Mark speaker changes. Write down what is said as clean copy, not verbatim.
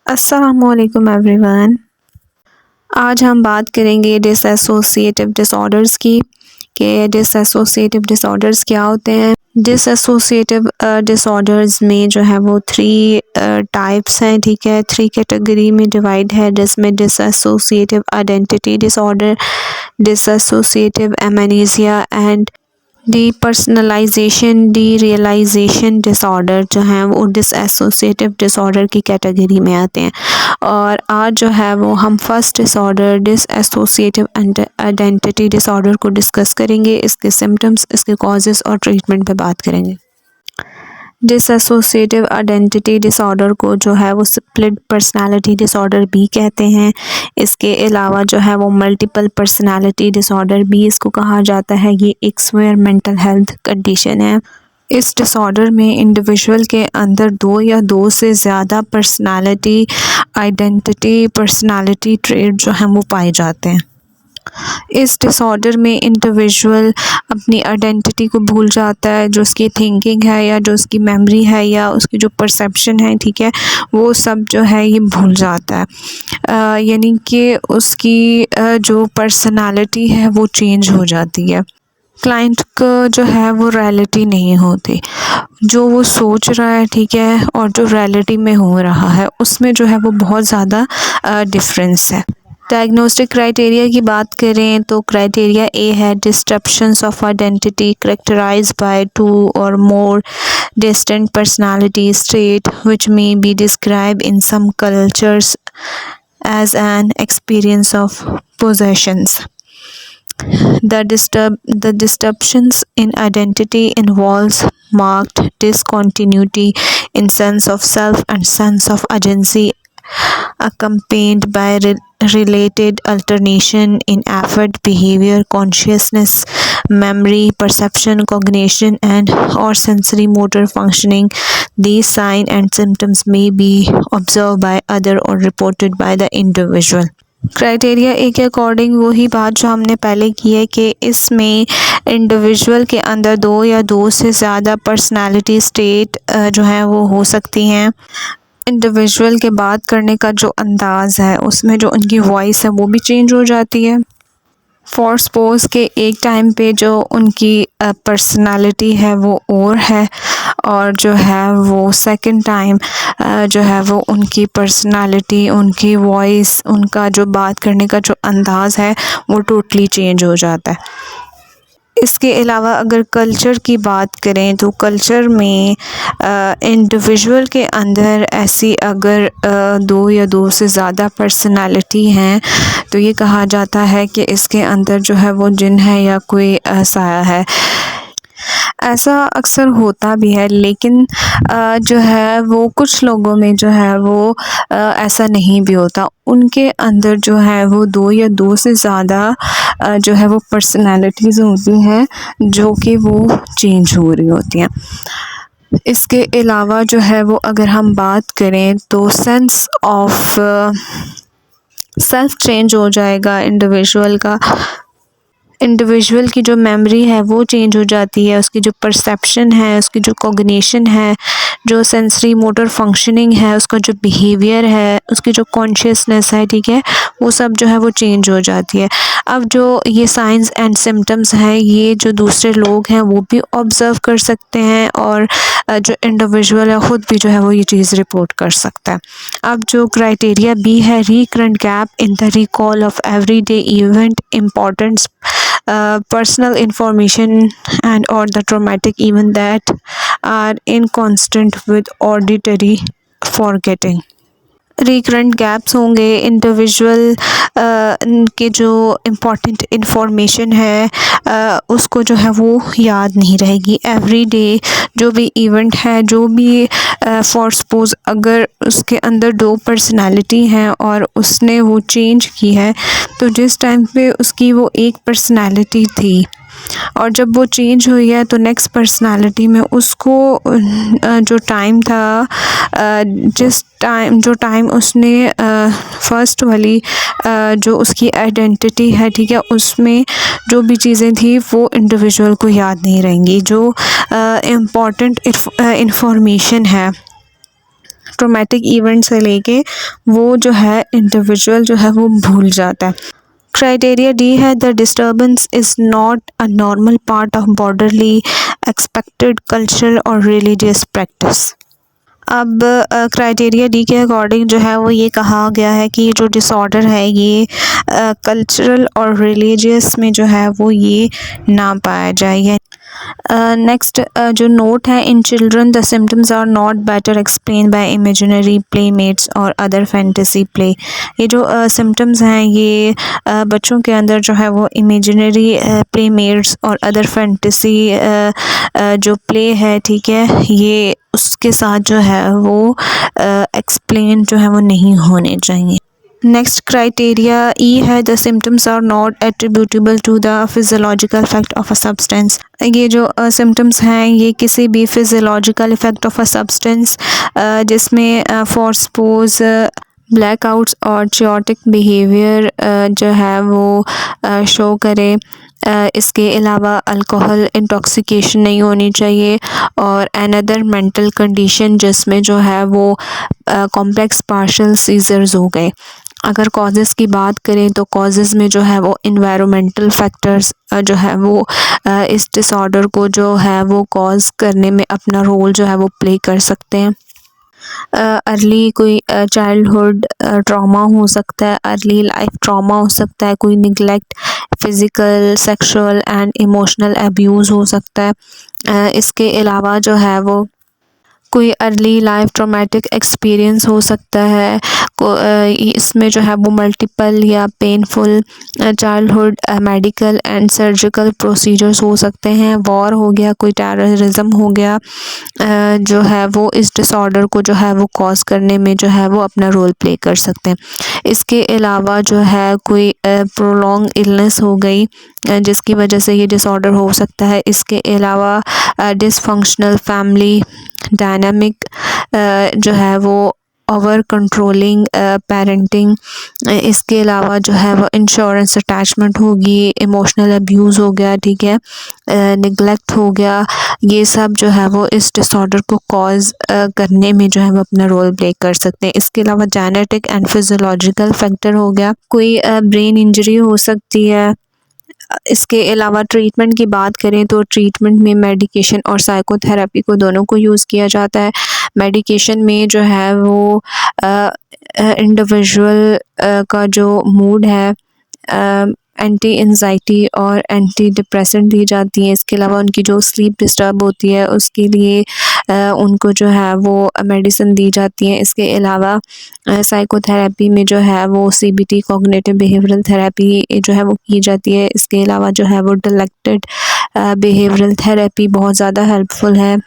Speaker 1: अस्सलामुअलैकुम एवरीवन। आज हम बात करेंगे डिसएसोसिएटिव डिसऑर्डर्स की कि डिसएसोसिएटिव डिसऑर्डर्स क्या होते हैं। डिसएसोसिएटिव डिसऑर्डर्स में जो है वो थ्री टाइप्स हैं, ठीक है, थ्री कैटेगरी में डिवाइड है, जिसमें dissociative identity disorder, dissociative amnesia and depersonalisation derealisation disorder जो हैं वो डिसएसोसिएटिव डिसऑर्डर की कैटेगरी में आते हैं। और आज जो है वो हम फर्स्ट डिसऑर्डर डिसएसोसिएटिव आइडेंटिटी डिसऑर्डर को डिस्कस करेंगे, इसके सिम्टम्स, इसके कॉजेज़ और ट्रीटमेंट पे बात करेंगे। डिसएसोसिएटिव आइडेंटिटी डिसऑर्डर को जो है वो स्प्लिट पर्सनालिटी डिसऑर्डर भी कहते हैं। इसके अलावा जो है वो मल्टीपल पर्सनालिटी डिसऑर्डर भी इसको कहा जाता है। ये एक सिवियर मेंटल हेल्थ कंडीशन है। इस डिसऑर्डर में इंडिविजुअल के अंदर दो या दो से ज़्यादा पर्सनालिटी आइडेंटिटी पर्सनालिटी ट्रेट जो हैं वो पाए जाते हैं। इस डिसऑर्डर में इंडिविजुअल अपनी आइडेंटिटी को भूल जाता है, जो उसकी थिंकिंग है या जो उसकी मेमोरी है या उसकी जो परसेप्शन है, ठीक है, वो सब जो है ये भूल जाता है। यानी कि उसकी जो पर्सनालिटी है वो चेंज हो जाती है। क्लाइंट को जो है वो रियलिटी नहीं होती, जो वो सोच रहा है, ठीक है, और जो रियलिटी में हो रहा है उसमें जो है वो बहुत ज़्यादा डिफरेंस है। डायग्नोस्टिक क्राइटेरिया की बात करें तो क्राइटेरिया ए है disruptions of identity characterised by two और more distinct personality state which may be described in some cultures as an experience of possessions. The disruptions in identity involves marked discontinuity in sense of self and sense of agency, accompanied by related alternation in affect, behavior, consciousness, memory, perception, cognition, and or sensory motor functioning. These signs and symptoms may be observed by other or reported by the individual. Criteria A के according वही बात जो हमने पहले की है कि इसमें इंडिविजुअल के अंदर दो या दो से ज़्यादा पर्सनालिटी स्टेट जो है वो हो सकती हैं। इंडिविजुअल के बात करने का जो अंदाज़ है उसमें जो उनकी वॉइस है वो भी चेंज हो जाती है। फॉर सपोज के एक टाइम पे जो उनकी पर्सनालिटी है वो और है, और जो है वो सेकंड टाइम जो है वो उनकी पर्सनालिटी, उनकी वॉइस, उनका जो बात करने का जो अंदाज़ है वो टोटली चेंज हो जाता है। इसके अलावा अगर कल्चर की बात करें तो कल्चर में इंडिविजुअल के अंदर ऐसी अगर दो या दो से ज़्यादा पर्सनालिटी हैं तो ये कहा जाता है कि इसके अंदर जो है वो जिन है या कोई साया है। ऐसा अक्सर होता भी है, लेकिन जो है वो कुछ लोगों में जो है वो ऐसा नहीं भी होता। उनके अंदर जो है वो दो या दो से ज़्यादा जो है वो पर्सनालिटीज़ होती हैं जो कि वो चेंज हो रही होती हैं। इसके अलावा जो है वो अगर हम बात करें तो सेंस ऑफ सेल्फ चेंज हो जाएगा इंडिविजुअल का। इंडिविजुअल की जो मेमोरी है वो चेंज हो जाती है, उसकी जो परसेप्शन है, उसकी जो कॉग्निशन है, जो सेंसरी मोटर फंक्शनिंग है, उसका जो बिहेवियर है, उसकी जो कॉन्शियसनेस है, ठीक है, वो सब जो है वो चेंज हो जाती है। अब जो ये साइंस एंड सिम्टम्स हैं ये जो दूसरे लोग हैं वो भी ऑब्ज़र्व कर सकते हैं, और जो इंडिविजुअल है ख़ुद भी जो है वो ये चीज़ रिपोर्ट कर सकता है। अब जो क्राइटेरिया बी है recurrent gap in the recall of everyday event importance personal information and or the traumatic event that are inconsistent with auditory forgetting. Recurrent gaps होंगे, इंडिविजुअल के जो इम्पॉर्टेंट इंफॉर्मेशन है उसको जो है वो याद नहीं रहेगी। एवरी डे जो भी इवेंट है, जो भी फॉर सपोज अगर उसके अंदर दो पर्सनालिटी हैं और उसने वो चेंज की है, तो जिस टाइम पे उसकी वो एक पर्सनालिटी थी और जब वो चेंज हुई है तो नेक्स्ट पर्सनालिटी में उसको जो टाइम था, जो टाइम उसने फर्स्ट वाली जो उसकी आइडेंटिटी है, ठीक है, उसमें जो भी चीज़ें थी वो इंडिविजुअल को याद नहीं रहेंगी। जो इम्पॉर्टेंट इंफॉर्मेशन है ट्रॉमेटिक इवेंट से लेके वो जो है इंडिविजुअल जो है वो भूल जाता है। क्राइटेरिया डी है the disturbance is not a normal part of broadly expected cultural और रिलीजियस प्रैक्टिस। अब क्राइटेरिया डी के अकॉर्डिंग जो है वो ये कहा गया है कि जो डिसऑर्डर है ये कल्चरल और रिलीजियस में जो है वो ये ना पाया जाए। नेक्स्ट जो नोट है, in children the symptoms are not better explain by imaginary playmates और अदर फैंटेसी प्ले। ये जो सिम्टम्स हैं ये बच्चों के अंदर जो है वो इमेजिनरी प्लेमेट्स और अदर फैंटेसी जो प्ले है, ठीक है, ये उसके साथ जो है वो एक्सप्लेन जो है वो नहीं होने चाहिए। नेक्स्ट क्राइटेरिया ई है the symptoms are not attributable to the physiological effect of a substance. ये जो सिम्टम्स हैं ये किसी भी physiological effect of a substance जिसमें फॉर सपोज ब्लैकआउट्स और चियोटिक बिहेवियर जो है वो शो करे। इसके अलावा अल्कोहल इंटॉक्सिकेशन नहीं होनी चाहिए और अनदर मेंटल कंडीशन जिसमें जो है वो कॉम्प्लेक्स पार्शियल सीजर्स हो गए। अगर कॉजेज़ की बात करें तो कॉजेज़ में जो है वो इन्वायरमेंटल फैक्टर्स जो है वो इस डिसऑर्डर को जो है वो कॉज करने में अपना रोल जो है वो प्ले कर सकते हैं। अर्ली कोई चाइल्डहुड ट्रॉमा हो सकता है, अर्ली लाइफ ट्रॉमा हो सकता है, कोई neglect, physical, sexual and emotional abuse हो सकता है। इसके अलावा जो है वो कोई अर्ली लाइफ ट्रॉमेटिक एक्सपीरियंस हो सकता है। इसमें जो है वो मल्टीपल या painful childhood medical and surgical procedures हो सकते हैं। वॉर हो गया, कोई टेररिज्म हो गया जो है वो इस डिसऑर्डर को जो है वो कॉज करने में जो है वो अपना रोल प्ले कर सकते हैं। इसके अलावा जो है कोई प्रोलॉन्ग इलनेस हो गई जिसकी वजह से ये डिसऑर्डर हो सकता है। इसके अलावा डिसफंक्शनल फैमिली डायनामिक जो है वो ओवर कंट्रोलिंग पेरेंटिंग, इसके अलावा जो है वो इंश्योरेंस अटैचमेंट होगी, इमोशनल अब्यूज़ हो गया, ठीक है, निगलेक्ट हो गया, ये सब जो है वो इस डिसऑर्डर को कॉज करने में जो है वो अपना रोल प्ले कर सकते हैं। इसके अलावा जेनेटिक एंड फिजियोलॉजिकल फैक्टर हो गया, कोई ब्रेन इंजरी हो सकती है। इसके अलावा ट्रीटमेंट की बात करें तो ट्रीटमेंट में मेडिकेशन और साइकोथेरेपी को दोनों को यूज़ किया जाता है। मेडिकेशन में जो है वो इंडिविजुअल का जो मूड है एंटी एंजाइटी और एंटी डिप्रेसेंट दी जाती हैं। इसके अलावा उनकी जो स्लीप डिस्टर्ब होती है उसके लिए उनको जो है वो मेडिसिन दी जाती है। इसके अलावा साइकोथेरेपी में जो है वो सीबीटी कॉग्निटिव बिहेवियरल थेरेपी जो है वो की जाती है। इसके अलावा जो है वो डायलेक्टेड बिहेवियरल थेरेपी बहुत ज़्यादा हेल्पफुल है।